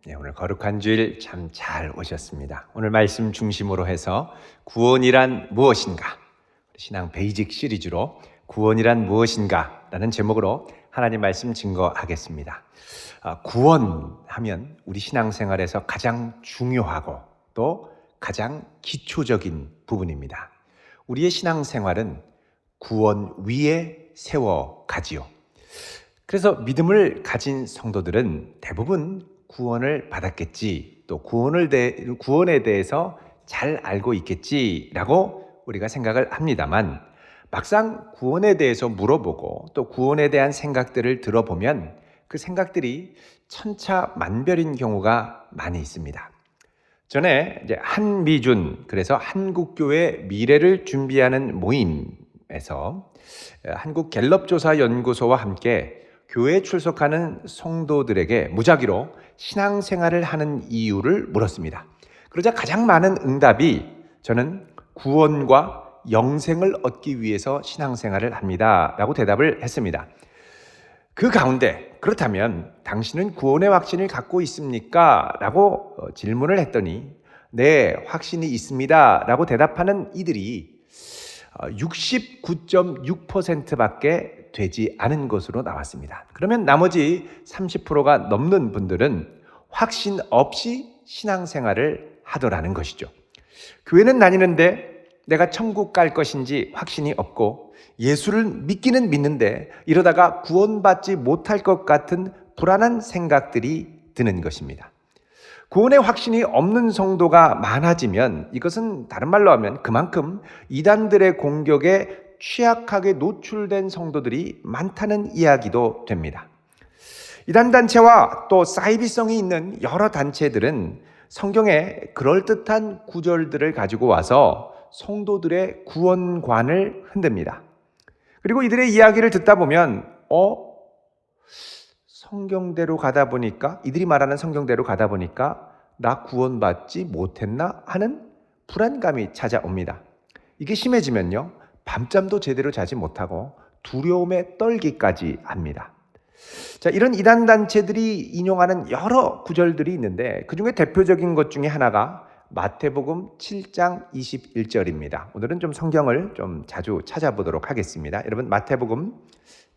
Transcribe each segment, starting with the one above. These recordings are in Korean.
네, 오늘 거룩한 주일 참 잘 오셨습니다. 오늘 말씀 중심으로 해서 구원이란 무엇인가? 신앙 베이직 시리즈로 구원이란 무엇인가? 라는 제목으로 하나님 말씀 증거하겠습니다. 구원하면 우리 신앙생활에서 가장 중요하고 또 가장 기초적인 부분입니다. 우리의 신앙생활은 구원 위에 세워가지요. 그래서 믿음을 가진 성도들은 대부분 구원을 받았겠지, 또 구원에 대해서 잘 알고 있겠지라고 우리가 생각을 합니다만, 막상 구원에 대해서 물어보고 또 구원에 대한 생각들을 들어보면 그 생각들이 천차만별인 경우가 많이 있습니다. 전에 이제 한미준, 그래서 한국교회 미래를 준비하는 모임에서 한국갤럽조사연구소와 함께 교회에 출석하는 성도들에게 무작위로 신앙생활을 하는 이유를 물었습니다. 그러자 가장 많은 응답이 저는 구원과 영생을 얻기 위해서 신앙생활을 합니다 라고 대답을 했습니다. 그 가운데 그렇다면 당신은 구원의 확신을 갖고 있습니까? 라고 질문을 했더니 네, 확신이 있습니다 라고 대답하는 이들이 69.6%밖에 되지 않은 것으로 나왔습니다. 그러면 나머지 30%가 넘는 분들은 확신 없이 신앙생활을 하더라는 것이죠. 교회는 다니는데 내가 천국 갈 것인지 확신이 없고, 예수를 믿기는 믿는데 이러다가 구원받지 못할 것 같은 불안한 생각들이 드는 것입니다. 구원의 확신이 없는 성도가 많아지면 이것은 다른 말로 하면 그만큼 이단들의 공격에 취약하게 노출된 성도들이 많다는 이야기도 됩니다. 이단 단체와 또 사이비성이 있는 여러 단체들은 성경에 그럴듯한 구절들을 가지고 와서 성도들의 구원관을 흔듭니다. 그리고 이들의 이야기를 듣다 보면 성경대로 가다 보니까, 이들이 말하는 성경대로 가다 보니까 나 구원받지 못했나 하는 불안감이 찾아옵니다. 이게 심해지면요, 밤잠도 제대로 자지 못하고 두려움에 떨기까지 합니다. 자, 이런 이단 단체들이 인용하는 여러 구절들이 있는데 그 중에 대표적인 것 중에 하나가 마태복음 7장 21절입니다. 오늘은 좀 성경을 좀 자주 찾아보도록 하겠습니다. 여러분, 마태복음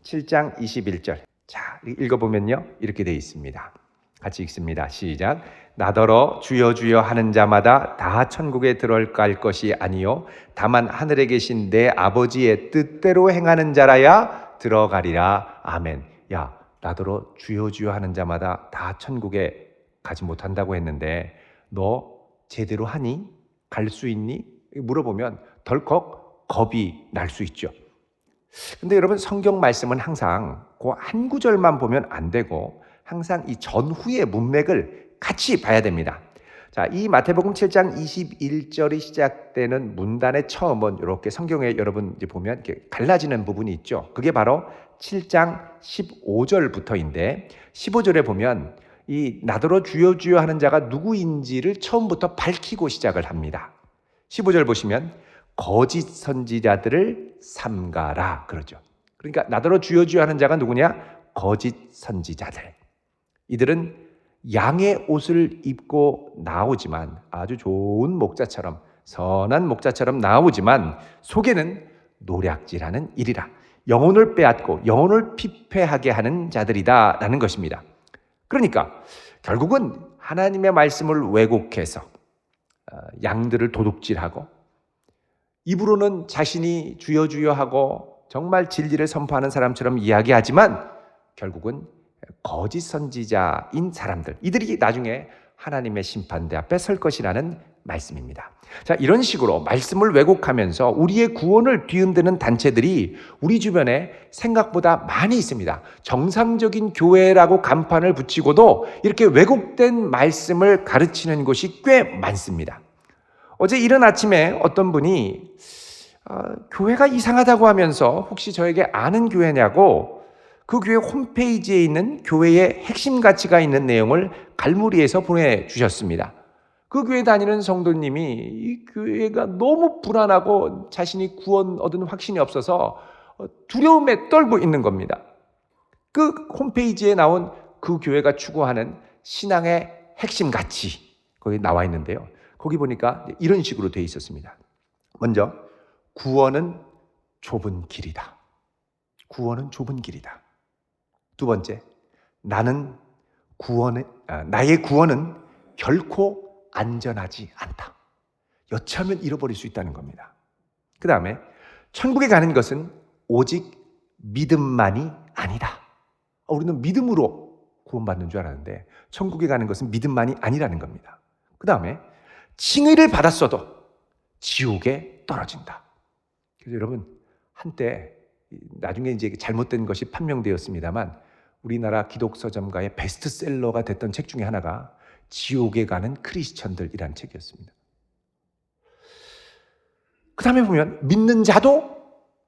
7장 21절. 자, 읽어보면요, 이렇게 되어 있습니다. 같이 읽습니다. 시작. 나더러 주여 주여 하는 자마다 다 천국에 들어갈 것이 아니요 다만 하늘에 계신 내 아버지의 뜻대로 행하는 자라야 들어가리라. 아멘. 야, 나더러 주여 주여 하는 자마다 다 천국에 가지 못한다고 했는데 너 제대로 하니? 갈 수 있니? 물어보면 덜컥 겁이 날 수 있죠. 근데 여러분, 성경 말씀은 항상 그 한 구절만 보면 안 되고 항상 이 전후의 문맥을 같이 봐야 됩니다. 자, 이 마태복음 7장 21절이 시작되는 문단의 처음은 이렇게 성경에 여러분 이제 보면 이렇게 갈라지는 부분이 있죠. 그게 바로 7장 15절부터인데 15절에 보면 이 나더러 주여 주여 하는 자가 누구인지를 처음부터 밝히고 시작을 합니다. 15절 보시면 거짓 선지자들을 삼가라 그러죠. 그러니까 나더러 주여 주여 하는 자가 누구냐? 거짓 선지자들. 이들은 양의 옷을 입고 나오지만, 아주 좋은 목자처럼, 선한 목자처럼 나오지만 속에는 노략질하는 일이라, 영혼을 빼앗고 영혼을 피폐하게 하는 자들이다 라는 것입니다. 그러니까 결국은 하나님의 말씀을 왜곡해서 양들을 도둑질하고, 입으로는 자신이 주여 주여 하고 정말 진리를 선포하는 사람처럼 이야기하지만 결국은 거짓 선지자인 사람들, 이들이 나중에 하나님의 심판대 앞에 설 것이라는 말씀입니다. 자, 이런 식으로 말씀을 왜곡하면서 우리의 구원을 뒤흔드는 단체들이 우리 주변에 생각보다 많이 있습니다. 정상적인 교회라고 간판을 붙이고도 이렇게 왜곡된 말씀을 가르치는 곳이 꽤 많습니다. 어제 이른 아침에 어떤 분이 교회가 이상하다고 하면서 혹시 저에게 아는 교회냐고 그 교회 홈페이지에 있는 교회의 핵심 가치가 있는 내용을 갈무리해서 보내주셨습니다. 그 교회 다니는 성도님이 이 교회가 너무 불안하고 자신이 구원 얻은 확신이 없어서 두려움에 떨고 있는 겁니다. 그 홈페이지에 나온 그 교회가 추구하는 신앙의 핵심 가치 거기 나와 있는데요. 거기 보니까 이런 식으로 되어 있었습니다. 먼저 구원은 좁은 길이다. 구원은 좁은 길이다. 두 번째, 나의 구원은 결코 안전하지 않다. 여차하면 잃어버릴 수 있다는 겁니다. 그 다음에 천국에 가는 것은 오직 믿음만이 아니다. 우리는 믿음으로 구원받는 줄 알았는데 천국에 가는 것은 믿음만이 아니라는 겁니다. 그 다음에 칭의를 받았어도 지옥에 떨어진다. 그래서 여러분, 한때 나중에 이제 잘못된 것이 판명되었습니다만 우리나라 기독서점가의 베스트셀러가 됐던 책 중에 하나가 지옥에 가는 크리스천들이라는 책이었습니다. 그 다음에 보면 믿는 자도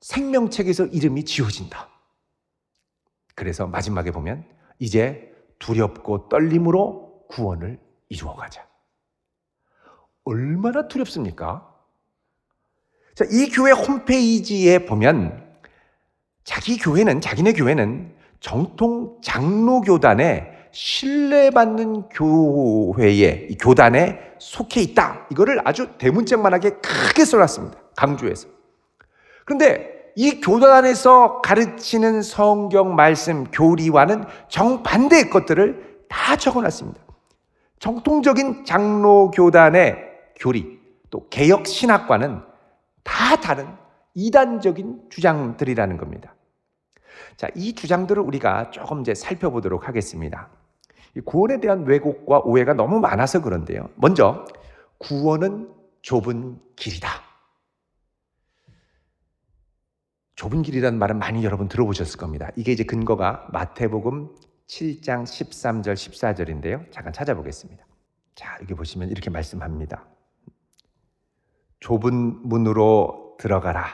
생명책에서 이름이 지워진다. 그래서 마지막에 보면 이제 두렵고 떨림으로 구원을 이루어가자. 얼마나 두렵습니까? 자, 이 교회 홈페이지에 보면 자기네 교회는 정통 장로교단에 신뢰받는 교회의 교단에 속해 있다. 이거를 아주 대문짝만하게 크게 써놨습니다. 강조해서. 그런데 이 교단에서 가르치는 성경 말씀 교리와는 정반대의 것들을 다 적어놨습니다. 정통적인 장로교단의 교리, 또 개혁신학과는 다 다른 이단적인 주장들이라는 겁니다. 자, 이 주장들을 우리가 조금 이제 살펴보도록 하겠습니다. 이 구원에 대한 왜곡과 오해가 너무 많아서 그런데요. 먼저 구원은 좁은 길이다. 좁은 길이라는 말은 많이 여러분 들어보셨을 겁니다. 이게 이제 근거가 마태복음 7장 13절 14절인데요. 잠깐 찾아보겠습니다. 자, 여기 보시면 이렇게 말씀합니다. 좁은 문으로 들어가라.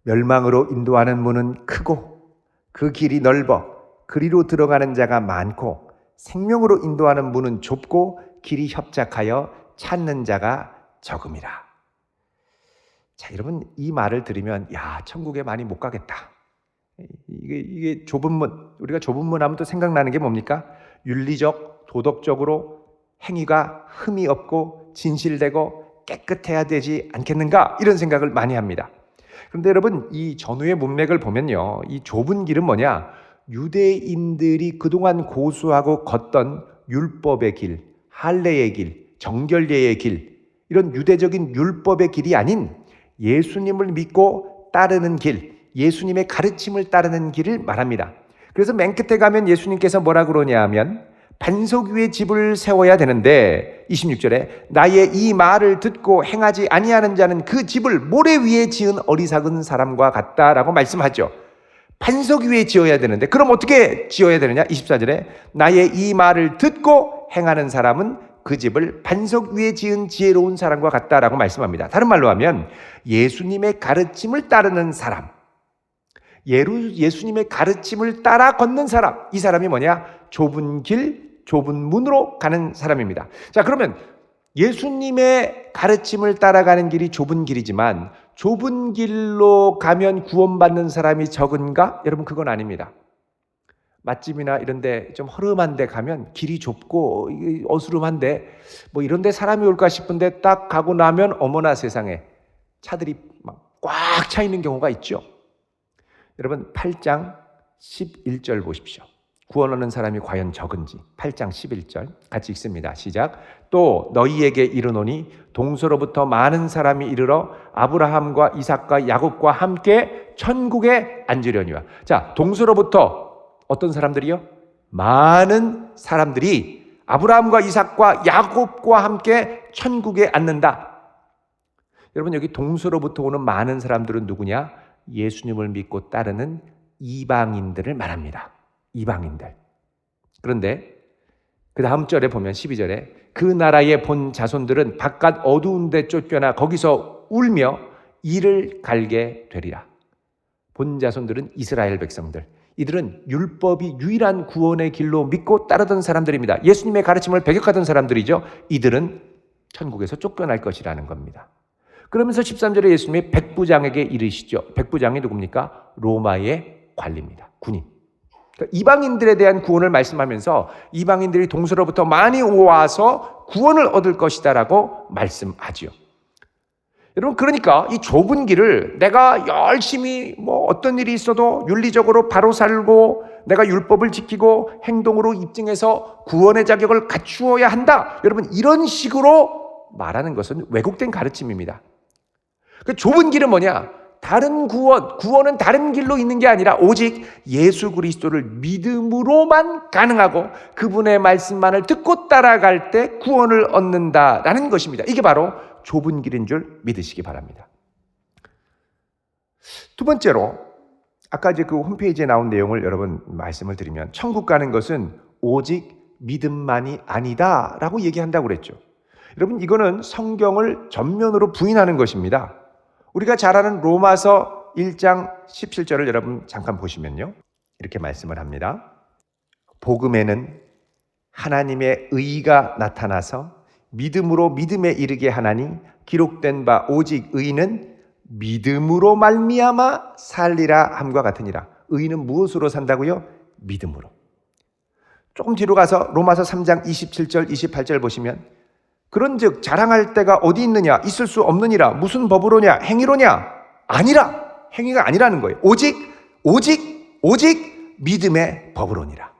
멸망으로 인도하는 문은 크고 그 길이 넓어 그리로 들어가는 자가 많고 생명으로 인도하는 문은 좁고 길이 협착하여 찾는 자가 적음이라. 자, 여러분, 이 말을 들으면 천국에 많이 못 가겠다. 이게 좁은 문, 우리가 좁은 문 하면 또 생각나는 게 뭡니까? 윤리적, 도덕적으로 행위가 흠이 없고 진실되고 깨끗해야 되지 않겠는가? 이런 생각을 많이 합니다. 그런데 여러분, 이 전후의 문맥을 보면요, 이 좁은 길은 뭐냐? 유대인들이 그동안 고수하고 걷던 율법의 길, 할례의 길, 정결례의 길, 이런 유대적인 율법의 길이 아닌 예수님을 믿고 따르는 길, 예수님의 가르침을 따르는 길을 말합니다. 그래서 맨 끝에 가면 예수님께서 뭐라 그러냐 하면 반석 위에 집을 세워야 되는데 26절에 나의 이 말을 듣고 행하지 아니하는 자는 그 집을 모래 위에 지은 어리석은 사람과 같다라고 말씀하죠. 반석 위에 지어야 되는데 그럼 어떻게 지어야 되느냐? 24절에 나의 이 말을 듣고 행하는 사람은 그 집을 반석 위에 지은 지혜로운 사람과 같다라고 말씀합니다. 다른 말로 하면 예수님의 가르침을 따르는 사람, 예수님의 가르침을 따라 걷는 사람, 이 사람이 뭐냐? 좁은 길, 좁은 문으로 가는 사람입니다. 자, 그러면 예수님의 가르침을 따라가는 길이 좁은 길이지만 좁은 길로 가면 구원받는 사람이 적은가? 여러분, 그건 아닙니다. 맛집이나 이런 데 좀 허름한 데 가면 길이 좁고 어스름한데 뭐 이런 데 사람이 올까 싶은데 딱 가고 나면 어머나 세상에 차들이 막 꽉 차 있는 경우가 있죠. 여러분, 8장 11절 보십시오. 구원 얻는 사람이 과연 적은지. 8장 11절 같이 읽습니다. 시작. 또 너희에게 이르노니 동서로부터 많은 사람이 이르러 아브라함과 이삭과 야곱과 함께 천국에 앉으려니와. 자, 동서로부터 어떤 사람들이요? 많은 사람들이 아브라함과 이삭과 야곱과 함께 천국에 앉는다. 여러분, 여기 동서로부터 오는 많은 사람들은 누구냐? 예수님을 믿고 따르는 이방인들을 말합니다. 이방인들. 그런데 그 다음 절에 보면 12절에 그 나라의 본 자손들은 바깥 어두운 데 쫓겨나 거기서 울며 이를 갈게 되리라. 본 자손들은 이스라엘 백성들. 이들은 율법이 유일한 구원의 길로 믿고 따르던 사람들입니다. 예수님의 가르침을 배격하던 사람들이죠. 이들은 천국에서 쫓겨날 것이라는 겁니다. 그러면서 13절에 예수님이 백부장에게 이르시죠. 백부장이 누굽니까? 로마의 관리입니다. 군인. 그러니까 이방인들에 대한 구원을 말씀하면서 이방인들이 동서로부터 많이 와서 구원을 얻을 것이다라고 말씀하지요. 여러분, 그러니까 이 좁은 길을 내가 열심히 어떤 일이 있어도 윤리적으로 바로 살고 내가 율법을 지키고 행동으로 입증해서 구원의 자격을 갖추어야 한다. 여러분, 이런 식으로 말하는 것은 왜곡된 가르침입니다. 그 좁은 길은 뭐냐? 다른 구원은 다른 길로 있는 게 아니라 오직 예수 그리스도를 믿음으로만 가능하고 그분의 말씀만을 듣고 따라갈 때 구원을 얻는다라는 것입니다. 이게 바로 좁은 길인 줄 믿으시기 바랍니다. 두 번째로, 아까 이제 그 홈페이지에 나온 내용을 여러분 말씀을 드리면, 천국 가는 것은 오직 믿음만이 아니다라고 얘기한다고 그랬죠. 여러분, 이거는 성경을 전면으로 부인하는 것입니다. 우리가 잘 아는 로마서 1장 17절을 여러분 잠깐 보시면요, 이렇게 말씀을 합니다. 복음에는 하나님의 의가 나타나서 믿음으로 믿음에 이르게 하나니 기록된 바 오직 의인은 믿음으로 말미암아 살리라 함과 같으니라. 의인은 무엇으로 산다고요? 믿음으로. 조금 뒤로 가서 로마서 3장 27절 28절 보시면, 그런즉 자랑할 데가 어디 있느냐? 있을 수 없느니라. 무슨 법으로냐? 행위로냐? 아니라. 행위가 아니라는 거예요. 오직 믿음의 법으로니라.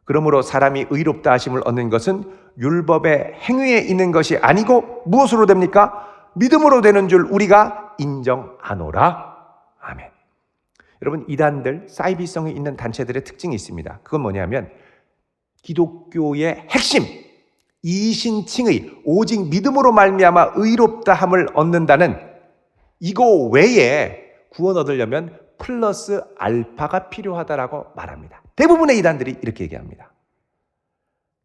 그러므로 사람이 의롭다 하심을 얻는 것은 율법의 행위에 있는 것이 아니고 무엇으로 됩니까? 믿음으로 되는 줄 우리가 인정하노라. 아멘. 여러분, 이단들, 사이비성이 있는 단체들의 특징이 있습니다. 그건 뭐냐면 기독교의 핵심, 이신칭의, 오직 믿음으로 말미암아 의롭다 함을 얻는다는 이거 외에 구원 얻으려면 플러스 알파가 필요하다라고 말합니다. 대부분의 이단들이 이렇게 얘기합니다.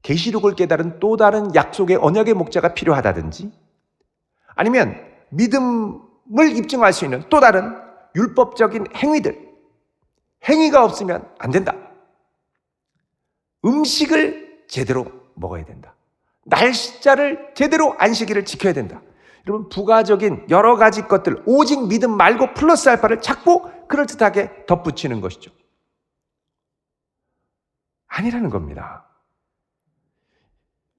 계시록을 깨달은 또 다른 약속의 언약의 목자가 필요하다든지, 아니면 믿음을 입증할 수 있는 또 다른 율법적인 행위가 없으면 안 된다. 음식을 제대로 먹어야 된다. 날짜를 제대로 안식일을 지켜야 된다. 여러분, 부가적인 여러 가지 것들, 오직 믿음 말고 플러스 알파를 자꾸 그럴듯하게 덧붙이는 것이죠. 아니라는 겁니다.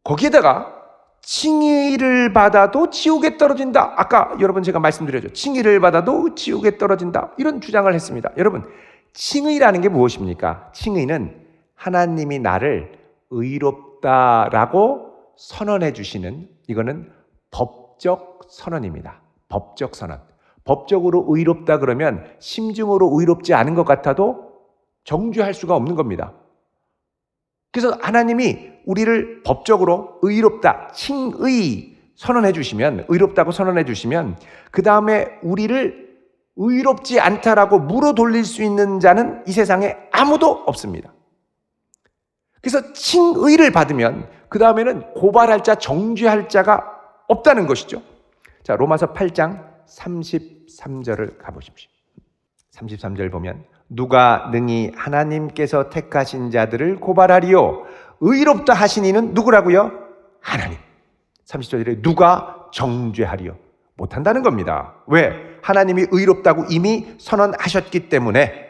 거기에다가 칭의를 받아도 지옥에 떨어진다. 아까 여러분 제가 말씀드렸죠. 칭의를 받아도 지옥에 떨어진다. 이런 주장을 했습니다. 여러분, 칭의라는 게 무엇입니까? 칭의는 하나님이 나를 의롭다라고 선언해 주시는, 이거는 법적 선언입니다. 법적 선언. 법적으로 의롭다 그러면 심증으로 의롭지 않은 것 같아도 정죄할 수가 없는 겁니다. 그래서 하나님이 우리를 법적으로 의롭다, 칭의 선언해 주시면, 의롭다고 선언해 주시면 그 다음에 우리를 의롭지 않다라고 물어 돌릴 수 있는 자는 이 세상에 아무도 없습니다. 그래서 칭의를 받으면 그 다음에는 고발할 자, 정죄할 자가 없다는 것이죠. 자, 로마서 8장 33절을 가보십시오. 33절 보면, 누가 능히 하나님께서 택하신 자들을 고발하리요? 의롭다 하신 이는 누구라고요? 하나님. 30절에 누가 정죄하리요? 못한다는 겁니다. 왜? 하나님이 의롭다고 이미 선언하셨기 때문에.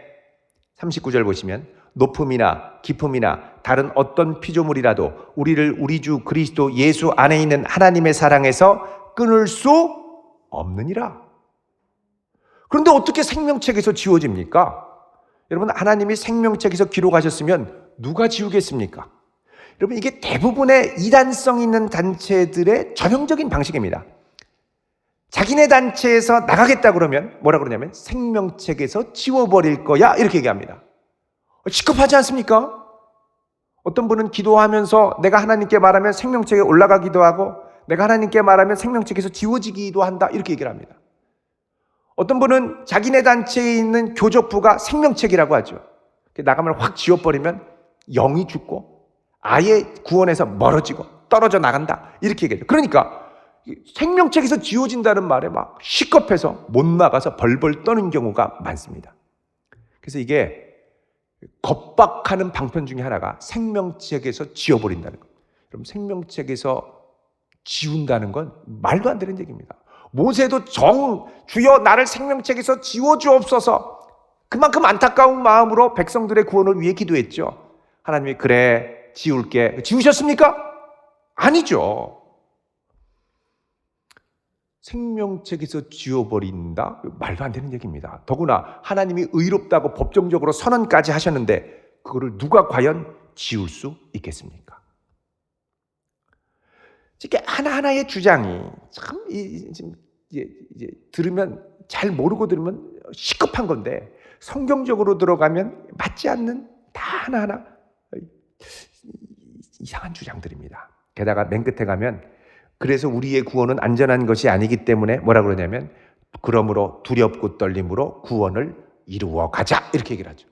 39절 보시면, 높음이나 깊음이나 다른 어떤 피조물이라도 우리를 우리 주 그리스도 예수 안에 있는 하나님의 사랑에서 끊을 수 없느니라. 그런데 어떻게 생명책에서 지워집니까? 여러분, 하나님이 생명책에서 기록하셨으면 누가 지우겠습니까? 여러분, 이게 대부분의 이단성 있는 단체들의 전형적인 방식입니다. 자기네 단체에서 나가겠다 그러면 뭐라 그러냐면 생명책에서 지워버릴 거야, 이렇게 얘기합니다. 시급하지 않습니까? 어떤 분은 기도하면서 내가 하나님께 말하면 생명책에 올라가기도 하고, 내가 하나님께 말하면 생명책에서 지워지기도 한다, 이렇게 얘기를 합니다. 어떤 분은 자기네 단체에 있는 교적부가 생명책이라고 하죠. 나가면 확 지워버리면 영이 죽고 아예 구원에서 멀어지고 떨어져 나간다, 이렇게 얘기해요. 그러니까 생명책에서 지워진다는 말에 막 시겁해서 못 나가서 벌벌 떠는 경우가 많습니다. 그래서 이게 겁박하는 방편 중에 하나가 생명책에서 지워버린다는 거예요. 여러분, 생명책에서 지운다는 건 말도 안 되는 얘기입니다. 모세도 주여 나를 생명책에서 지워주옵소서, 그만큼 안타까운 마음으로 백성들의 구원을 위해 기도했죠. 하나님이 그래 지울게. 지우셨습니까? 아니죠. 생명책에서 지워버린다? 말도 안 되는 얘기입니다. 더구나 하나님이 의롭다고 법정적으로 선언까지 하셨는데 그거를 누가 과연 지울 수 있겠습니까? 이게 하나하나의 주장이 참 이제 들으면 잘 모르고 들으면 시급한 건데 성경적으로 들어가면 맞지 않는 다 하나하나 이상한 주장들입니다. 게다가 맨 끝에 가면 그래서 우리의 구원은 안전한 것이 아니기 때문에 뭐라 그러냐면 그러므로 두렵고 떨림으로 구원을 이루어 가자 이렇게 얘기를 하죠.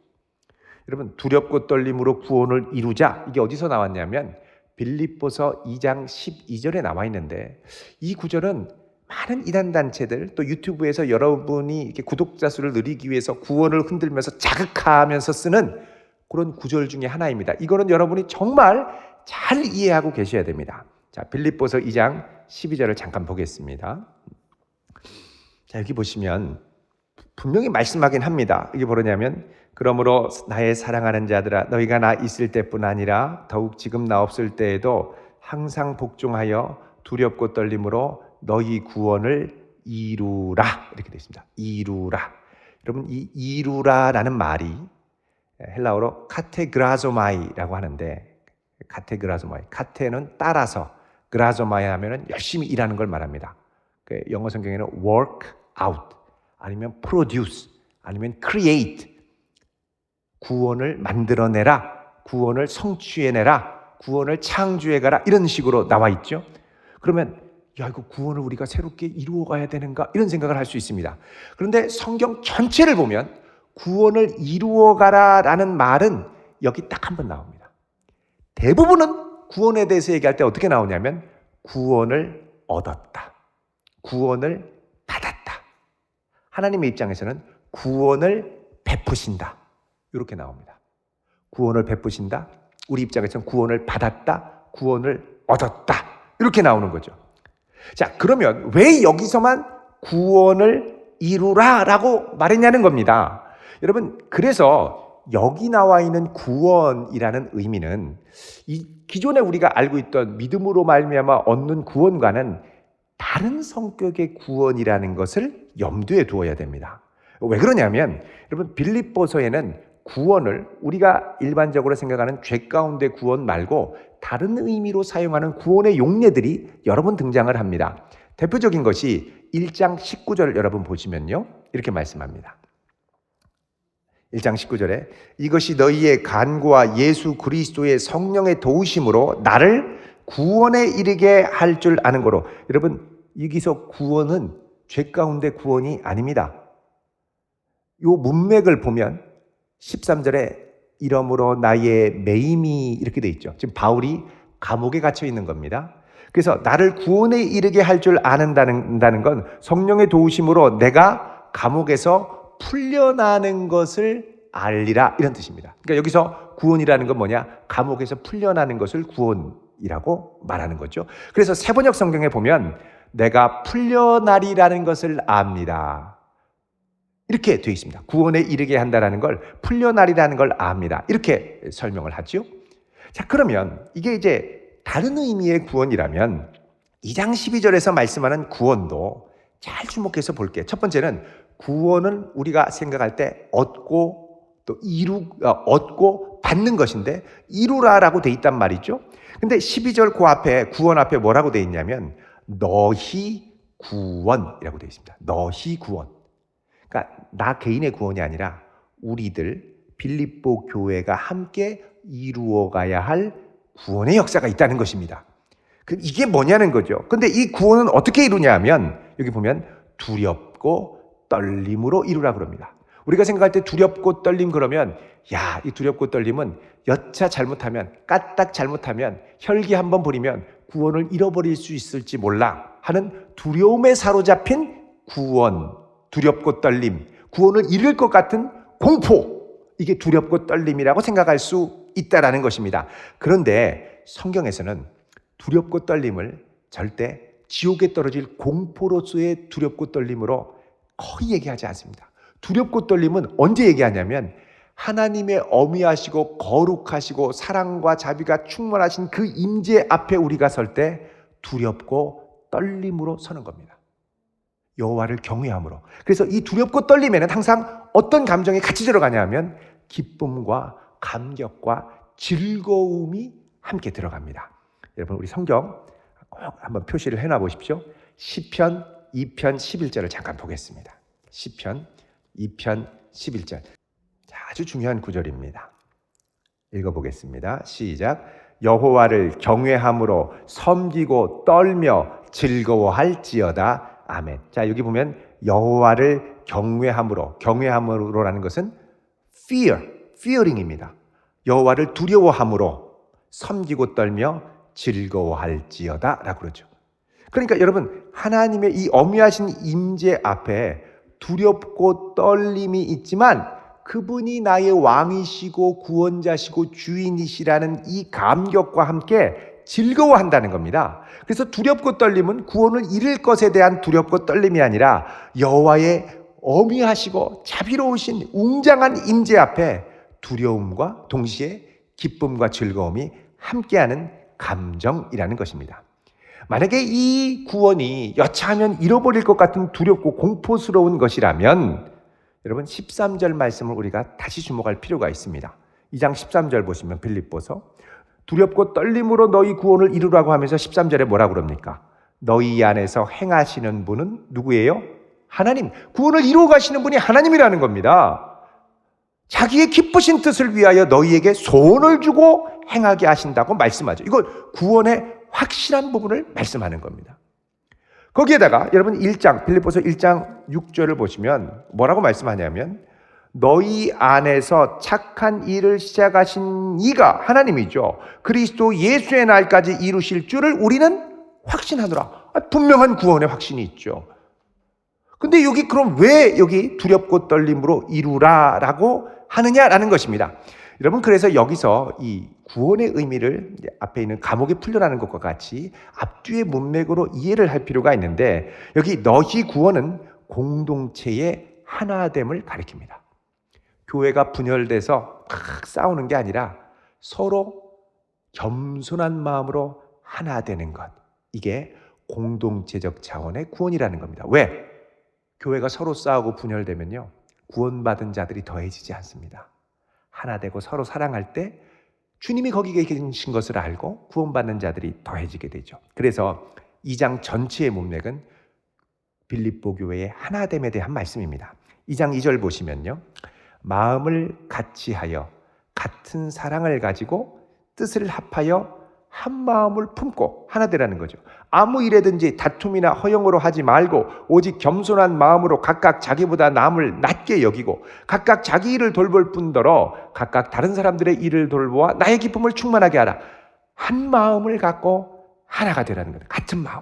여러분 두렵고 떨림으로 구원을 이루자 이게 어디서 나왔냐면 빌립보서 2장 12절에 나와 있는데 이 구절은 많은 이단단체들 또 유튜브에서 여러분이 이렇게 구독자 수를 늘리기 위해서 구원을 흔들면서 자극하면서 쓰는 그런 구절 중에 하나입니다. 이거는 여러분이 정말 잘 이해하고 계셔야 됩니다. 자, 빌립보서 2장 12절을 잠깐 보겠습니다. 자, 여기 보시면 분명히 말씀하긴 합니다. 이게 뭐냐면 그러므로 나의 사랑하는 자들아 너희가 나 있을 때뿐 아니라 더욱 지금 나 없을 때에도 항상 복종하여 두렵고 떨림으로 너희 구원을 이루라 이렇게 되어 있습니다. 이루라. 여러분 이 이루라라는 말이 헬라어로 카테그라조마이라고 하는데 카테그라조마이 카테는 따라서 그라조마이 하면은 열심히 일하는 걸 말합니다. 영어 성경에는 work out 아니면 produce 아니면 create 구원을 만들어내라 구원을 성취해내라 구원을 창조해가라 이런 식으로 나와 있죠. 그러면 야 이거 구원을 우리가 새롭게 이루어가야 되는가 이런 생각을 할 수 있습니다. 그런데 성경 전체를 보면 구원을 이루어가라라는 말은 여기 딱 한 번 나옵니다. 대부분은 구원에 대해서 얘기할 때 어떻게 나오냐면 구원을 얻었다. 구원을 받았다. 하나님의 입장에서는 구원을 베푸신다. 이렇게 나옵니다. 구원을 베푸신다. 우리 입장에서는 구원을 받았다. 구원을 얻었다. 이렇게 나오는 거죠. 자, 그러면 왜 여기서만 구원을 이루라라고 말했냐는 겁니다. 여러분, 그래서 여기 나와 있는 구원이라는 의미는 이 기존에 우리가 알고 있던 믿음으로 말미암아 얻는 구원과는 다른 성격의 구원이라는 것을 염두에 두어야 됩니다. 왜 그러냐면 여러분 빌립보서에는 구원을 우리가 일반적으로 생각하는 죄 가운데 구원 말고 다른 의미로 사용하는 구원의 용례들이 여러 번 등장을 합니다. 대표적인 것이 1장 19절 여러분 보시면요. 이렇게 말씀합니다. 1장 19절에 이것이 너희의 간구와 예수 그리스도의 성령의 도우심으로 나를 구원에 이르게 할 줄 아는 거로. 여러분 여기서 구원은 죄 가운데 구원이 아닙니다. 요 문맥을 보면 13절에 이러므로 나의 매임이 이렇게 돼 있죠. 지금 바울이 감옥에 갇혀 있는 겁니다. 그래서 나를 구원에 이르게 할 줄 아는다는 건 성령의 도우심으로 내가 감옥에서 풀려나는 것을 알리라 이런 뜻입니다. 그러니까 여기서 구원이라는 건 뭐냐? 감옥에서 풀려나는 것을 구원이라고 말하는 거죠. 그래서 세번역 성경에 보면 내가 풀려나리라는 것을 압니다. 이렇게 되어 있습니다. 구원에 이르게 한다는 걸 풀려나리라는 걸 압니다. 이렇게 설명을 하죠. 자, 그러면 이게 이제 다른 의미의 구원이라면 2장 12절에서 말씀하는 구원도 잘 주목해서 볼게요. 첫 번째는 구원은 우리가 생각할 때 얻고 또 얻고 받는 것인데 이루라라고 돼 있단 말이죠. 근데 12절 그 앞에 구원 앞에 뭐라고 돼 있냐면 너희 구원이라고 돼 있습니다. 너희 구원. 그러니까 나 개인의 구원이 아니라 우리들 빌립보 교회가 함께 이루어가야 할 구원의 역사가 있다는 것입니다. 이게 뭐냐는 거죠. 근데 이 구원은 어떻게 이루냐 하면 여기 보면 두렵고 떨림으로 이루라 그럽니다. 우리가 생각할 때 두렵고 떨림 그러면 야, 이 두렵고 떨림은 여차 잘못하면 까딱 잘못하면 혈기 한번 부리면 구원을 잃어버릴 수 있을지 몰라 하는 두려움에 사로잡힌 구원, 두렵고 떨림, 구원을 잃을 것 같은 공포, 이게 두렵고 떨림이라고 생각할 수 있다라는 것입니다. 그런데 성경에서는 두렵고 떨림을 절대 지옥에 떨어질 공포로서의 두렵고 떨림으로 거의 얘기하지 않습니다. 두렵고 떨림은 언제 얘기하냐면 하나님의 어미하시고 거룩하시고 사랑과 자비가 충만하신 그 임재 앞에 우리가 설 때 두렵고 떨림으로 서는 겁니다. 여호와를 경외함으로. 그래서 이 두렵고 떨림에는 항상 어떤 감정이 같이 들어가냐 하면 기쁨과 감격과 즐거움이 함께 들어갑니다. 여러분 우리 성경 꼭 한번 표시를 해놔 보십시오. 시편 2편 11절을 잠깐 보겠습니다. 시편 2편 11절. 아주 중요한 구절입니다. 읽어보겠습니다. 시작. 여호와를 경외함으로 섬기고 떨며 즐거워할지어다. 아멘. 자, 여기 보면 여호와를 경외함으로라는 것은 fearing입니다. 여호와를 두려워함으로 섬기고 떨며 즐거워할지어다 라고 그러죠. 그러니까 여러분 하나님의 이 어미하신 임재 앞에 두렵고 떨림이 있지만 그분이 나의 왕이시고 구원자시고 주인이시라는 이 감격과 함께 즐거워한다는 겁니다. 그래서 두렵고 떨림은 구원을 잃을 것에 대한 두렵고 떨림이 아니라 여호와의 어미하시고 자비로우신 웅장한 임재 앞에 두려움과 동시에 기쁨과 즐거움이 함께하는 감정이라는 것입니다. 만약에 이 구원이 여차하면 잃어버릴 것 같은 두렵고 공포스러운 것이라면 여러분 13절 말씀을 우리가 다시 주목할 필요가 있습니다. 2장 13절 보시면 빌립보서 두렵고 떨림으로 너희 구원을 이루라고 하면서 13절에 뭐라고 그럽니까? 너희 안에서 행하시는 분은 누구예요? 하나님. 구원을 이루어 가시는 분이 하나님이라는 겁니다. 자기의 기쁘신 뜻을 위하여 너희에게 소원을 주고 행하게 하신다고 말씀하죠. 이건 구원의 확실한 부분을 말씀하는 겁니다. 거기에다가 여러분 1장 빌립보서 1장 6절을 보시면 뭐라고 말씀하냐면 너희 안에서 착한 일을 시작하신 이가 하나님이죠. 그리스도 예수의 날까지 이루실 줄을 우리는 확신하노라. 분명한 구원의 확신이 있죠. 근데 여기 그럼 왜 여기 두렵고 떨림으로 이루라라고 하느냐라는 것입니다. 여러분 그래서 여기서 이 구원의 의미를 앞에 있는 감옥에 풀려나는 것과 같이 앞뒤의 문맥으로 이해를 할 필요가 있는데 여기 너희 구원은 공동체의 하나됨을 가리킵니다. 교회가 분열돼서 막 싸우는 게 아니라 서로 겸손한 마음으로 하나 되는 것. 이게 공동체적 차원의 구원이라는 겁니다. 왜? 교회가 서로 싸우고 분열되면요. 구원받은 자들이 더해지지 않습니다. 하나 되고 서로 사랑할 때 주님이 거기 계신 것을 알고 구원받는 자들이 더해지게 되죠. 그래서 2장 전체의 문맥은 빌립보 교회의 하나됨에 대한 말씀입니다. 2장 2절 보시면요. 마음을 같이 하여 같은 사랑을 가지고 뜻을 합하여 한 마음을 품고 하나 되라는 거죠. 아무 일에든지 다툼이나 허영으로 하지 말고 오직 겸손한 마음으로 각각 자기보다 남을 낮게 여기고 각각 자기 일을 돌볼 뿐더러 각각 다른 사람들의 일을 돌보아 나의 기쁨을 충만하게 하라. 한 마음을 갖고 하나가 되라는 거예요. 같은 마음.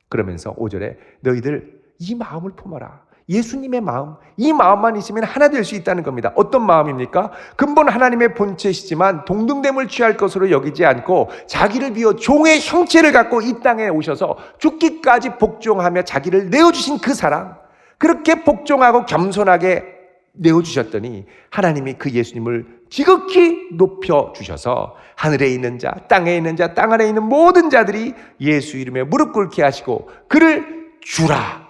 그러면서 5절에 너희들 이 마음을 품어라. 예수님의 마음, 이 마음만 있으면 하나 될 수 있다는 겁니다. 어떤 마음입니까? 근본 하나님의 본체시지만 동등됨을 취할 것으로 여기지 않고 자기를 비워 종의 형체를 갖고 이 땅에 오셔서 죽기까지 복종하며 자기를 내어주신 그 사랑, 그렇게 복종하고 겸손하게 내어주셨더니 하나님이 그 예수님을 지극히 높여주셔서 하늘에 있는 자, 땅에 있는 자, 땅 아래 있는 모든 자들이 예수 이름에 무릎 꿇게 하시고 그를 주라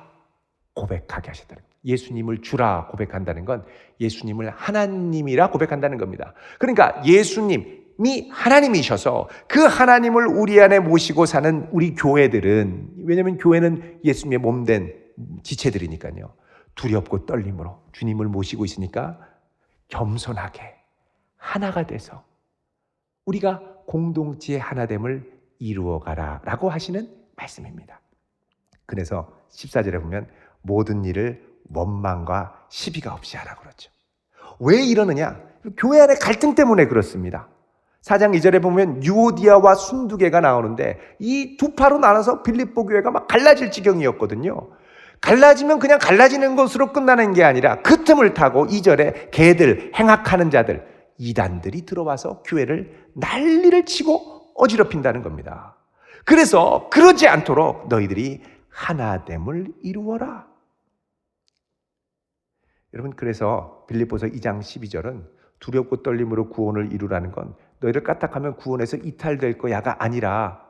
고백하게 하셨다는 겁니다. 예수님을 주라 고백한다는 건 예수님을 하나님이라 고백한다는 겁니다. 그러니까 예수님이 하나님이셔서 그 하나님을 우리 안에 모시고 사는 우리 교회들은, 왜냐하면 교회는 예수님의 몸된 지체들이니까요, 두렵고 떨림으로 주님을 모시고 있으니까 겸손하게 하나가 돼서 우리가 공동체의 하나됨을 이루어가라 라고 하시는 말씀입니다. 그래서 14절에 보면 모든 일을 원망과 시비가 없이 하라고 그러죠. 왜 이러느냐? 교회 안에 갈등 때문에 그렇습니다. 4장 2절에 보면 유오디아와 순두개가 나오는데 이 두 파로 나눠서 빌립보 교회가 막 갈라질 지경이었거든요. 갈라지면 그냥 갈라지는 것으로 끝나는 게 아니라 그 틈을 타고 2절에 개들, 행악하는 자들, 이단들이 들어와서 교회를 난리를 치고 어지럽힌다는 겁니다. 그래서 그러지 않도록 너희들이 하나됨을 이루어라. 여러분, 그래서 빌립보서 2장 12절은 두렵고 떨림으로 구원을 이루라는 건 너희를 까딱하면 구원에서 이탈될 거야가 아니라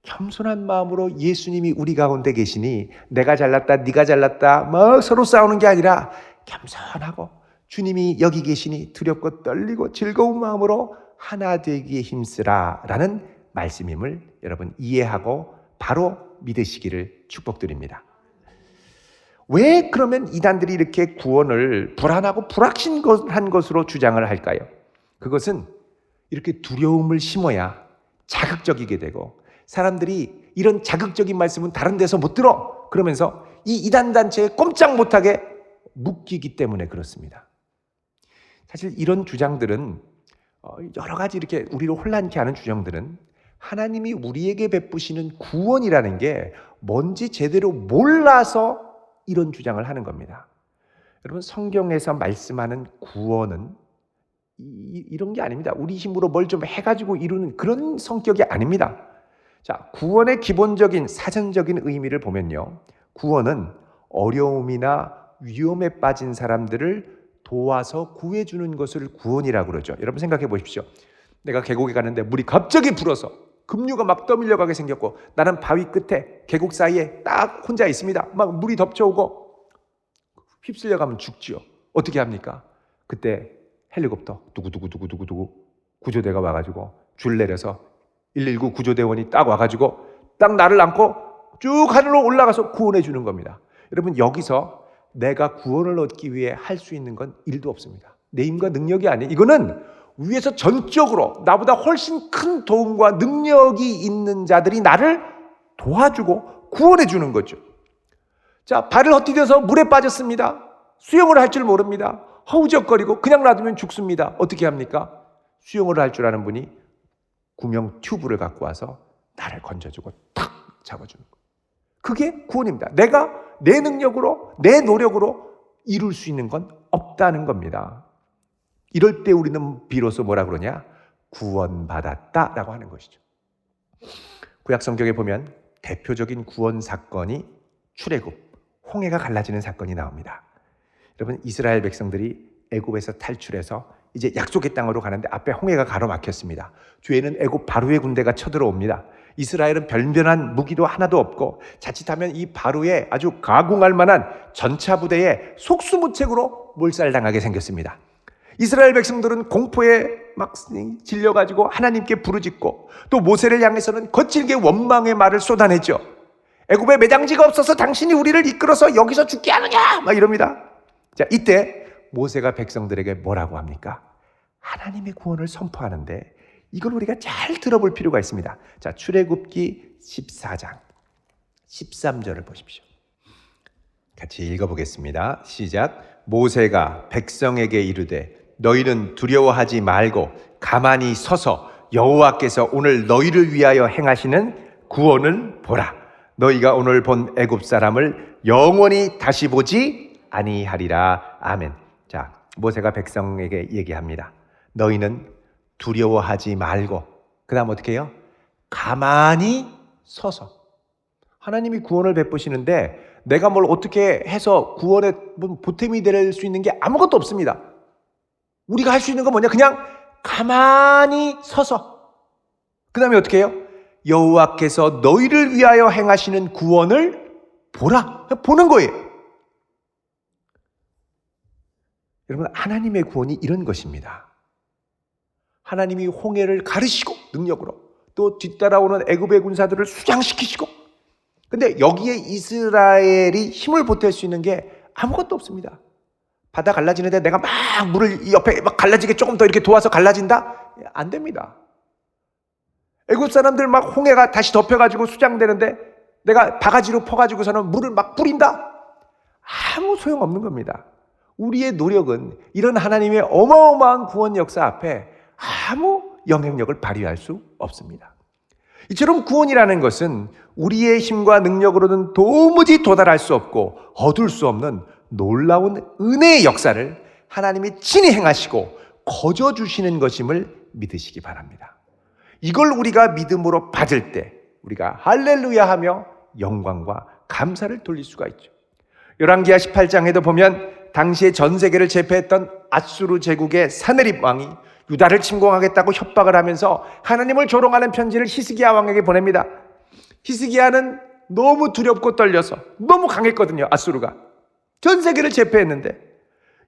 겸손한 마음으로 예수님이 우리 가운데 계시니 내가 잘났다 네가 잘났다 막 서로 싸우는 게 아니라 겸손하고 주님이 여기 계시니 두렵고 떨리고 즐거운 마음으로 하나 되기에 힘쓰라 라는 말씀임을 여러분 이해하고 바로 믿으시기를 축복드립니다. 왜 그러면 이단들이 이렇게 구원을 불안하고 불확실한 것으로 주장을 할까요? 그것은 이렇게 두려움을 심어야 자극적이게 되고 사람들이 이런 자극적인 말씀은 다른 데서 못 들어 그러면서 이 이단 단체에 꼼짝 못하게 묶이기 때문에 그렇습니다. 사실 이런 주장들은 여러 가지 이렇게 우리를 혼란케 하는 주장들은 하나님이 우리에게 베푸시는 구원이라는 게 뭔지 제대로 몰라서 이런 주장을 하는 겁니다. 여러분, 성경에서 말씀하는 구원은 이런 게 아닙니다. 우리 힘으로 뭘 좀 해가지고 이루는 그런 성격이 아닙니다. 자, 구원의 기본적인 사전적인 의미를 보면요, 구원은 어려움이나 위험에 빠진 사람들을 도와서 구해주는 것을 구원이라고 그러죠. 여러분 생각해 보십시오. 내가 계곡에 가는데 물이 갑자기 불어서 급류가 막 떠밀려 가게 생겼고 나는 바위 끝에 계곡 사이에 딱 혼자 있습니다. 막 물이 덮쳐오고 휩쓸려 가면 죽지요. 어떻게 합니까? 그때 헬리콥터 두구두구 구조대가 와가지고 줄 내려서 119 구조대원이 딱 와가지고 딱 나를 안고 쭉 하늘로 올라가서 구원해 주는 겁니다. 여러분, 여기서 내가 구원을 얻기 위해 할 수 있는 건 일도 없습니다. 내 힘과 능력이 아니에요. 이거는 위에서 전적으로 나보다 훨씬 큰 도움과 능력이 있는 자들이 나를 도와주고 구원해 주는 거죠. 자, 발을 헛디뎌서 물에 빠졌습니다. 수영을 할 줄 모릅니다. 허우적거리고 그냥 놔두면 죽습니다. 어떻게 합니까? 수영을 할 줄 아는 분이 구명 튜브를 갖고 와서 나를 건져주고 탁 잡아주는 거예요. 그게 구원입니다. 내가 내 능력으로 내 노력으로 이룰 수 있는 건 없다는 겁니다. 이럴 때 우리는 비로소 뭐라 그러냐? 구원받았다라고 하는 것이죠. 구약 성경에 보면 대표적인 구원 사건이 출애굽, 홍해가 갈라지는 사건이 나옵니다. 여러분, 이스라엘 백성들이 애굽에서 탈출해서 이제 약속의 땅으로 가는데 앞에 홍해가 가로막혔습니다. 뒤에는 애굽 바로의 군대가 쳐들어옵니다. 이스라엘은 변변한 무기도 하나도 없고 자칫하면 이 바로에 아주 가공할 만한 전차 부대에 속수무책으로 몰살당하게 생겼습니다. 이스라엘 백성들은 공포에 막 질려가지고 하나님께 부르짖고 또 모세를 향해서는 거칠게 원망의 말을 쏟아내죠. 애굽에 매장지가 없어서 당신이 우리를 이끌어서 여기서 죽게 하느냐 막 이럽니다. 자, 이때 모세가 백성들에게 뭐라고 합니까? 하나님의 구원을 선포하는데 이걸 우리가 잘 들어볼 필요가 있습니다. 자, 출애굽기 14장 13절을 보십시오. 같이 읽어보겠습니다. 시작. 모세가 백성에게 이르되 너희는 두려워하지 말고 가만히 서서 여호와께서 오늘 너희를 위하여 행하시는 구원을 보라. 너희가 오늘 본 애굽 사람을 영원히 다시 보지 아니하리라. 아멘. 자, 모세가 백성에게 얘기합니다. 너희는 두려워하지 말고 그 다음 어떻게 해요? 가만히 서서. 하나님이 구원을 베푸시는데 내가 뭘 어떻게 해서 구원의 보탬이 될 수 있는 게 아무것도 없습니다. 우리가 할 수 있는 건 뭐냐? 그냥 가만히 서서. 그 다음에 어떻게 해요? 여호와께서 너희를 위하여 행하시는 구원을 보라. 보는 거예요. 여러분, 하나님의 구원이 이런 것입니다. 하나님이 홍해를 가르시고 능력으로 또 뒤따라오는 애굽의 군사들을 수장시키시고, 근데 여기에 이스라엘이 힘을 보탤 수 있는 게 아무것도 없습니다. 바다 갈라지는데 내가 막 물을 이 옆에 막 갈라지게 조금 더 이렇게 도와서 갈라진다? 안 됩니다. 애굽 사람들 막 홍해가 다시 덮여가지고 수장되는데 내가 바가지로 퍼가지고서는 물을 막 뿌린다? 아무 소용없는 겁니다. 우리의 노력은 이런 하나님의 어마어마한 구원 역사 앞에 아무 영향력을 발휘할 수 없습니다. 이처럼 구원이라는 것은 우리의 힘과 능력으로는 도무지 도달할 수 없고 얻을 수 없는 놀라운 은혜의 역사를 하나님이 친히 행하시고 거저주시는 것임을 믿으시기 바랍니다. 이걸 우리가 믿음으로 받을 때 우리가 할렐루야 하며 영광과 감사를 돌릴 수가 있죠. 열왕기하 18장에도 보면 당시에 전 세계를 제패했던 아수르 제국의 사네립 왕이 유다를 침공하겠다고 협박을 하면서 하나님을 조롱하는 편지를 히스기야 왕에게 보냅니다. 히스기야는 너무 두렵고 떨려서 너무 강했거든요. 아수르가 전 세계를 제패했는데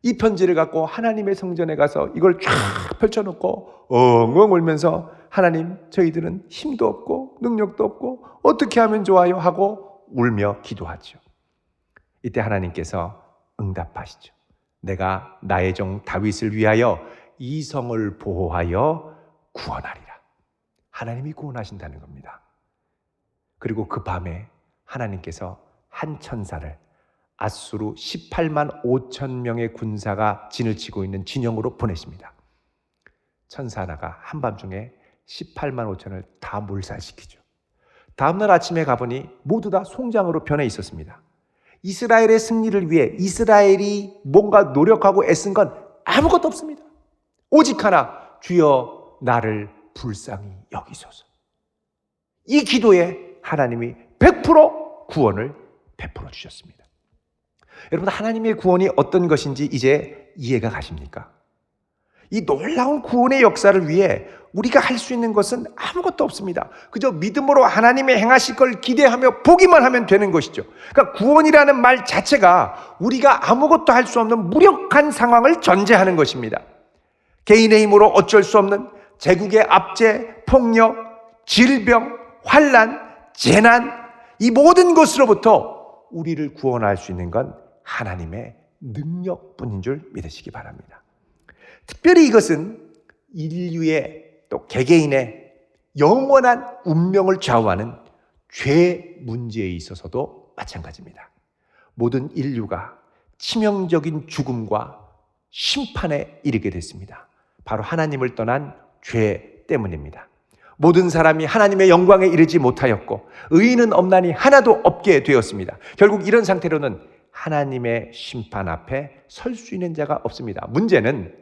이 편지를 갖고 하나님의 성전에 가서 이걸 쫙 펼쳐놓고 엉엉 울면서 하나님, 저희들은 힘도 없고 능력도 없고 어떻게 하면 좋아요 하고 울며 기도하죠. 이때 하나님께서 응답하시죠. 내가 나의 종 다윗을 위하여 이 성을 보호하여 구원하리라. 하나님이 구원하신다는 겁니다. 그리고 그 밤에 하나님께서 한 천사를 아수르 18만 5천 명의 군사가 진을 치고 있는 진영으로 보내십니다. 천사 하나가 한밤중에 18만 5천을 다 몰살시키죠. 다음날 아침에 가보니 모두 다 송장으로 변해 있었습니다. 이스라엘의 승리를 위해 이스라엘이 뭔가 노력하고 애쓴 건 아무것도 없습니다. 오직 하나, 주여 나를 불쌍히 여기소서. 이 기도에 하나님이 100% 구원을 베풀어 주셨습니다. 여러분, 하나님의 구원이 어떤 것인지 이제 이해가 가십니까? 이 놀라운 구원의 역사를 위해 우리가 할 수 있는 것은 아무것도 없습니다. 그저 믿음으로 하나님의 행하실 걸 기대하며 보기만 하면 되는 것이죠. 그러니까 구원이라는 말 자체가 우리가 아무것도 할 수 없는 무력한 상황을 전제하는 것입니다. 개인의 힘으로 어쩔 수 없는 제국의 압제, 폭력, 질병, 환난, 재난, 이 모든 것으로부터 우리를 구원할 수 있는 건 하나님의 능력뿐인 줄 믿으시기 바랍니다. 특별히 이것은 인류의 또 개개인의 영원한 운명을 좌우하는 죄 문제에 있어서도 마찬가지입니다. 모든 인류가 치명적인 죽음과 심판에 이르게 됐습니다. 바로 하나님을 떠난 죄 때문입니다. 모든 사람이 하나님의 영광에 이르지 못하였고 의인은 없나니 하나도 없게 되었습니다. 결국 이런 상태로는 하나님의 심판 앞에 설 수 있는 자가 없습니다. 문제는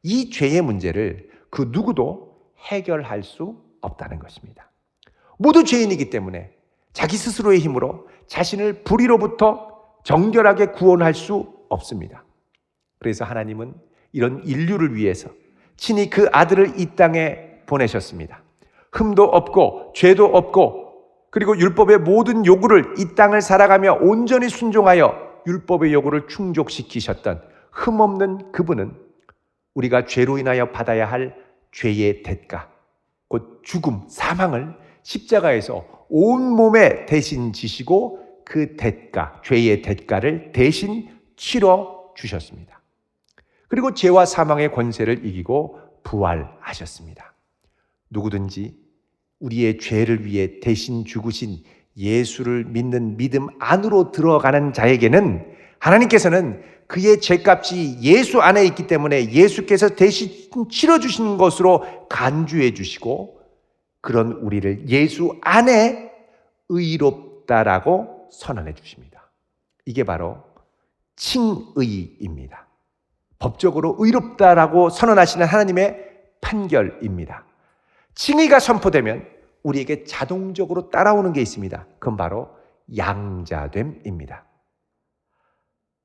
이 죄의 문제를 그 누구도 해결할 수 없다는 것입니다. 모두 죄인이기 때문에 자기 스스로의 힘으로 자신을 불의로부터 정결하게 구원할 수 없습니다. 그래서 하나님은 이런 인류를 위해서 친히 그 아들을 이 땅에 보내셨습니다. 흠도 없고 죄도 없고 그리고 율법의 모든 요구를 이 땅을 살아가며 온전히 순종하여 율법의 요구를 충족시키셨던 흠없는 그분은 우리가 죄로 인하여 받아야 할 죄의 대가, 곧 죽음, 사망을 십자가에서 온몸에 대신 지시고 그 대가, 죄의 대가를 대신 치러 주셨습니다. 그리고 죄와 사망의 권세를 이기고 부활하셨습니다. 누구든지 우리의 죄를 위해 대신 죽으신 예수를 믿는 믿음 안으로 들어가는 자에게는 하나님께서는 그의 죄값이 예수 안에 있기 때문에 예수께서 대신 치러주신 것으로 간주해 주시고 그런 우리를 예수 안에 의롭다라고 선언해 주십니다. 이게 바로 칭의입니다. 법적으로 의롭다라고 선언하시는 하나님의 판결입니다. 칭의가 선포되면 우리에게 자동적으로 따라오는 게 있습니다. 그건 바로 양자됨입니다.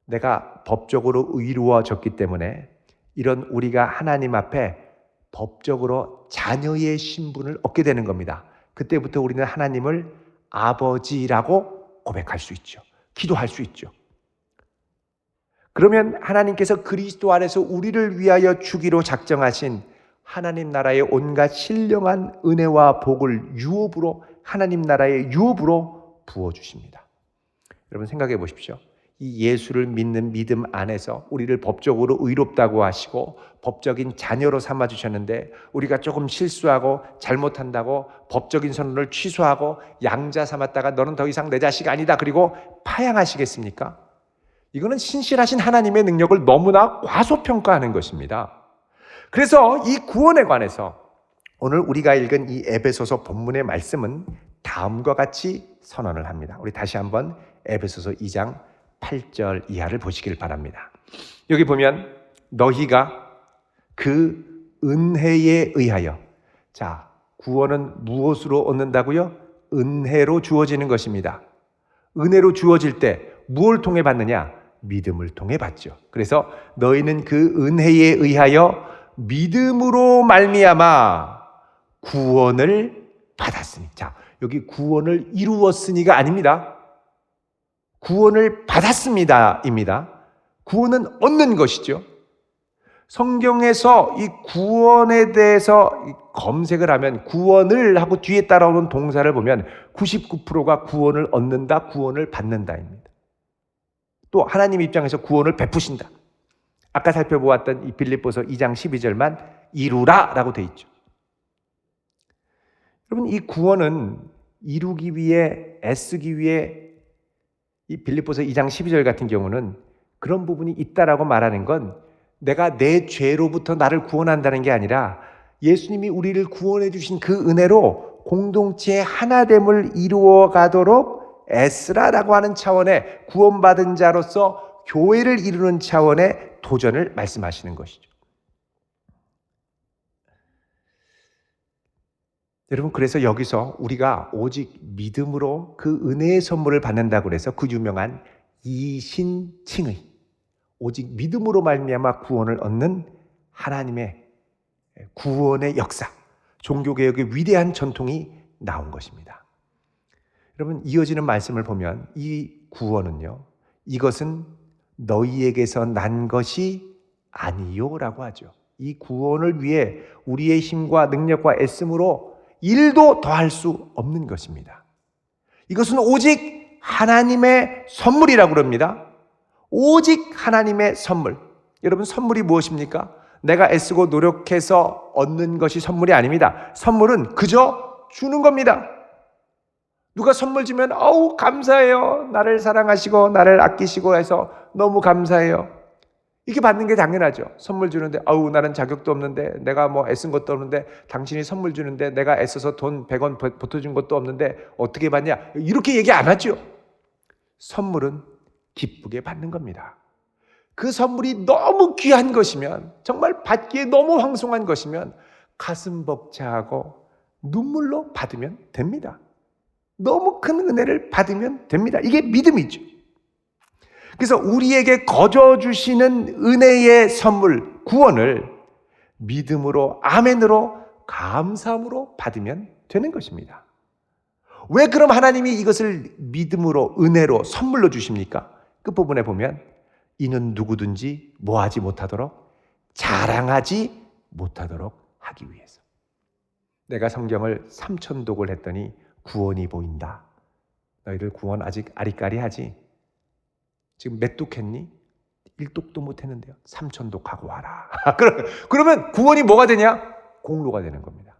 내가 법적으로 의로워졌기 때문에 이런 우리가 하나님 앞에 법적으로 자녀의 신분을 얻게 되는 겁니다. 그때부터 우리는 하나님을 아버지라고 고백할 수 있죠. 기도할 수 있죠. 그러면 하나님께서 그리스도 안에서 우리를 위하여 주기로 작정하신 하나님 나라의 온갖 신령한 은혜와 복을 유업으로 하나님 나라의 유업으로 부어주십니다. 여러분 생각해 보십시오. 이 예수를 믿는 믿음 안에서 우리를 법적으로 의롭다고 하시고 법적인 자녀로 삼아주셨는데 우리가 조금 실수하고 잘못한다고 법적인 선언을 취소하고 양자 삼았다가 너는 더 이상 내 자식 아니다 그리고 파양하시겠습니까? 이거는 신실하신 하나님의 능력을 너무나 과소평가하는 것입니다. 그래서 이 구원에 관해서 오늘 우리가 읽은 이 에베소서 본문의 말씀은 다음과 같이 선언을 합니다. 우리 다시 한번 에베소서 2장 8절 이하를 보시길 바랍니다. 여기 보면 너희가 그 은혜에 의하여, 자, 구원은 무엇으로 얻는다고요? 은혜로 주어지는 것입니다. 은혜로 주어질 때 무엇을 통해 받느냐? 믿음을 통해 받죠. 그래서 너희는 그 은혜에 의하여 믿음으로 말미암아 구원을 받았으니. 자, 여기 구원을 이루었으니가 아닙니다. 구원을 받았습니다입니다. 구원은 얻는 것이죠. 성경에서 이 구원에 대해서 검색을 하면 구원을 하고 뒤에 따라오는 동사를 보면 99%가 구원을 얻는다, 구원을 받는다입니다. 또 하나님 입장에서 구원을 베푸신다. 아까 살펴보았던 이 빌립보서 2장 12절만 이루라 라고 되어 있죠. 여러분, 이 구원은 이루기 위해 애쓰기 위해 이 빌립보서 2장 12절 같은 경우는 그런 부분이 있다라고 말하는 건 내가 내 죄로부터 나를 구원한다는 게 아니라 예수님이 우리를 구원해 주신 그 은혜로 공동체의 하나됨을 이루어 가도록 애쓰라라고 하는 차원의 구원받은 자로서 교회를 이루는 차원의 도전을 말씀하시는 것이죠. 여러분, 그래서 여기서 우리가 오직 믿음으로 그 은혜의 선물을 받는다고 해서 그 유명한 이신칭의 오직 믿음으로 말미암아 구원을 얻는 하나님의 구원의 역사, 종교개혁의 위대한 전통이 나온 것입니다. 여러분, 이어지는 말씀을 보면 이 구원은요, 이것은 너희에게서 난 것이 아니요 라고 하죠. 이 구원을 위해 우리의 힘과 능력과 애씀으로 일도 더할 수 없는 것입니다. 이것은 오직 하나님의 선물이라고 그럽니다. 오직 하나님의 선물. 여러분, 선물이 무엇입니까? 내가 애쓰고 노력해서 얻는 것이 선물이 아닙니다. 선물은 그저 주는 겁니다. 누가 선물 주면 어우 감사해요. 나를 사랑하시고 나를 아끼시고 해서 너무 감사해요. 이게 받는 게 당연하죠. 선물 주는데 아우 나는 자격도 없는데 내가 뭐 애쓴 것도 없는데 당신이 선물 주는데 내가 애써서 돈 100원 보태준 것도 없는데 어떻게 받냐. 이렇게 얘기 안 하죠. 선물은 기쁘게 받는 겁니다. 그 선물이 너무 귀한 것이면 정말 받기에 너무 황송한 것이면 가슴 벅차고 눈물로 받으면 됩니다. 너무 큰 은혜를 받으면 됩니다. 이게 믿음이죠. 그래서 우리에게 거저 주시는 은혜의 선물, 구원을 믿음으로, 아멘으로, 감사함으로 받으면 되는 것입니다. 왜 그럼 하나님이 이것을 믿음으로, 은혜로, 선물로 주십니까? 끝부분에 보면 이는 누구든지 뭐하지 못하도록, 자랑하지 못하도록 하기 위해서. 내가 성경을 3,000독을 했더니 구원이 보인다. 너희들 구원 아직 아리까리하지? 지금 몇 독 했니? 1독도 못 했는데요. 3,000독 하고 와라. 그러면 구원이 뭐가 되냐? 공로가 되는 겁니다.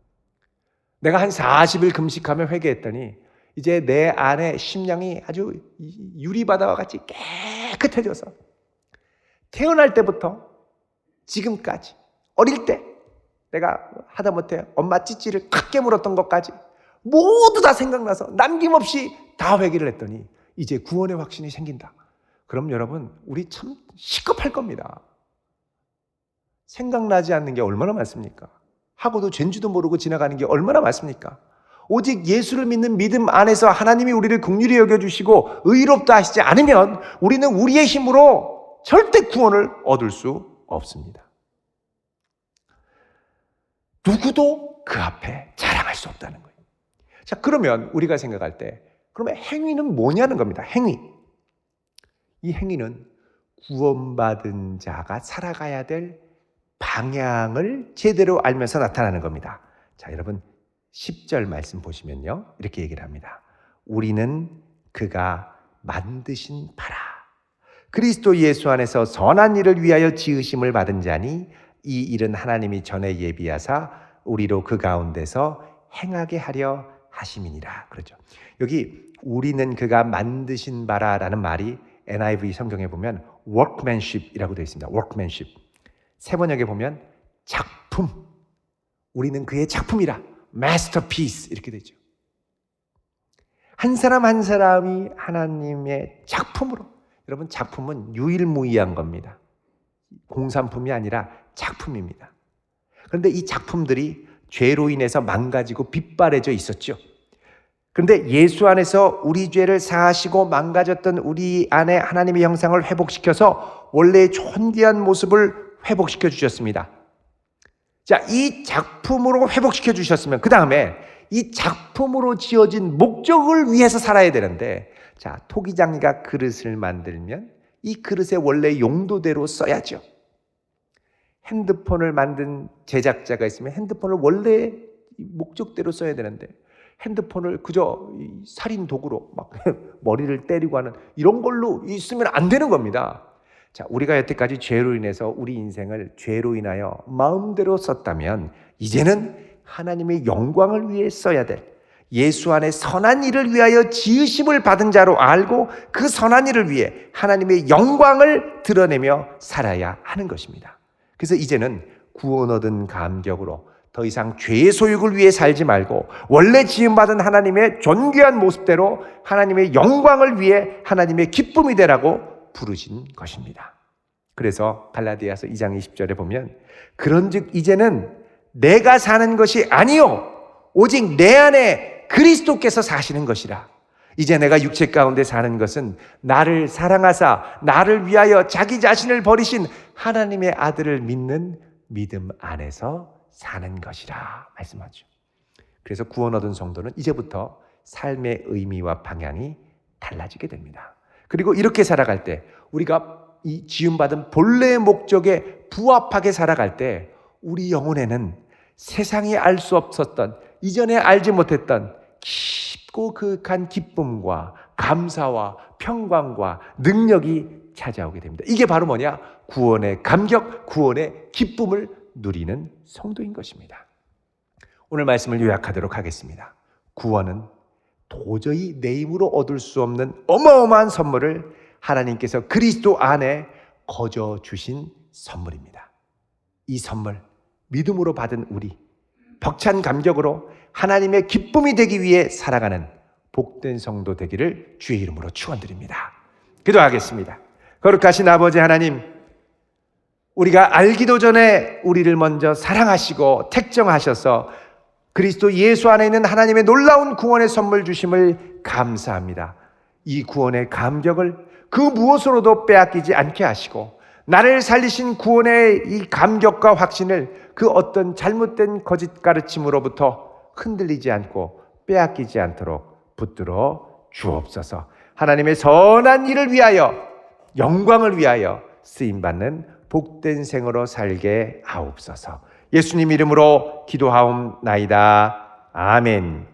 내가 한 40일 금식하며 회개했더니 이제 내 안에 심령이 아주 유리바다와 같이 깨끗해져서 태어날 때부터 지금까지 어릴 때 내가 하다못해 엄마 찌찌를 칵 깨물었던 것까지 모두 다 생각나서 남김없이 다 회개를 했더니 이제 구원의 확신이 생긴다. 그럼 여러분, 우리 참 시급할 겁니다. 생각나지 않는 게 얼마나 많습니까? 하고도 죄인지도 모르고 지나가는 게 얼마나 많습니까? 오직 예수를 믿는 믿음 안에서 하나님이 우리를 긍휼히 여겨주시고 의롭다 하시지 않으면 우리는 우리의 힘으로 절대 구원을 얻을 수 없습니다. 누구도 그 앞에 자랑할 수 없다는 거예요. 자, 그러면 우리가 생각할 때 그러면 행위는 뭐냐는 겁니다. 행위. 이 행위는 구원받은 자가 살아가야 될 방향을 제대로 알면서 나타나는 겁니다. 자, 여러분 10절 말씀 보시면요. 이렇게 얘기를 합니다. 우리는 그가 만드신 바라. 그리스도 예수 안에서 선한 일을 위하여 지으심을 받은 자니 이 일은 하나님이 전에 예비하사 우리로 그 가운데서 행하게 하려 하심이니라. 그렇죠. 여기 우리는 그가 만드신 바라라는 말이 NIV 성경에 보면 workmanship이라고 되어 있습니다. workmanship. 세번역에 보면 작품. 우리는 그의 작품이라. masterpiece 이렇게 되죠. 한 사람 한 사람이 하나님의 작품으로. 여러분, 작품은 유일무이한 겁니다. 공산품이 아니라 작품입니다. 그런데 이 작품들이 죄로 인해서 망가지고 빗발해져 있었죠. 그런데 예수 안에서 우리 죄를 사하시고 망가졌던 우리 안에 하나님의 형상을 회복시켜서 원래의 존귀한 모습을 회복시켜 주셨습니다. 자, 이 작품으로 회복시켜 주셨으면 그 다음에 이 작품으로 지어진 목적을 위해서 살아야 되는데, 자, 토기장이가 그릇을 만들면 이 그릇의 원래 용도대로 써야죠. 핸드폰을 만든 제작자가 있으면 핸드폰을 원래 목적대로 써야 되는데 핸드폰을 그저 살인 도구로 막 머리를 때리고 하는 이런 걸로 쓰면 안 되는 겁니다. 자, 우리가 여태까지 죄로 인해서 우리 인생을 죄로 인하여 마음대로 썼다면 이제는 하나님의 영광을 위해 써야 될, 예수 안에 선한 일을 위하여 지으심을 받은 자로 알고 그 선한 일을 위해 하나님의 영광을 드러내며 살아야 하는 것입니다. 그래서 이제는 구원 얻은 감격으로 더 이상 죄의 소욕을 위해 살지 말고 원래 지음받은 하나님의 존귀한 모습대로 하나님의 영광을 위해 하나님의 기쁨이 되라고 부르신 것입니다. 그래서 갈라디아서 2장 20절에 보면 그런즉 이제는 내가 사는 것이 아니요 오직 내 안에 그리스도께서 사시는 것이라. 이제 내가 육체 가운데 사는 것은 나를 사랑하사 나를 위하여 자기 자신을 버리신 하나님의 아들을 믿는 믿음 안에서 사는 것이라 말씀하죠. 그래서 구원 얻은 성도는 이제부터 삶의 의미와 방향이 달라지게 됩니다. 그리고 이렇게 살아갈 때, 우리가 이 지음받은 본래의 목적에 부합하게 살아갈 때 우리 영혼에는 세상이 알 수 없었던, 이전에 알지 못했던 깊고 그윽한 기쁨과 감사와 평강과 능력이 찾아오게 됩니다. 이게 바로 뭐냐? 구원의 감격, 구원의 기쁨을 누리는 성도인 것입니다. 오늘 말씀을 요약하도록 하겠습니다. 구원은 도저히 내 힘으로 얻을 수 없는 어마어마한 선물을 하나님께서 그리스도 안에 거저 주신 선물입니다. 이 선물 믿음으로 받은 우리, 벅찬 감격으로 하나님의 기쁨이 되기 위해 살아가는 복된 성도 되기를 주의 이름으로 축원드립니다. 기도하겠습니다. 거룩하신 아버지 하나님, 우리가 알기도 전에 우리를 먼저 사랑하시고 택정하셔서 그리스도 예수 안에 있는 하나님의 놀라운 구원의 선물 주심을 감사합니다. 이 구원의 감격을 그 무엇으로도 빼앗기지 않게 하시고 나를 살리신 구원의 이 감격과 확신을 그 어떤 잘못된 거짓 가르침으로부터 흔들리지 않고 빼앗기지 않도록 붙들어 주옵소서. 하나님의 선한 일을 위하여, 영광을 위하여 쓰임받는 복된 생으로 살게 하옵소서. 예수님 이름으로 기도하옵나이다. 아멘.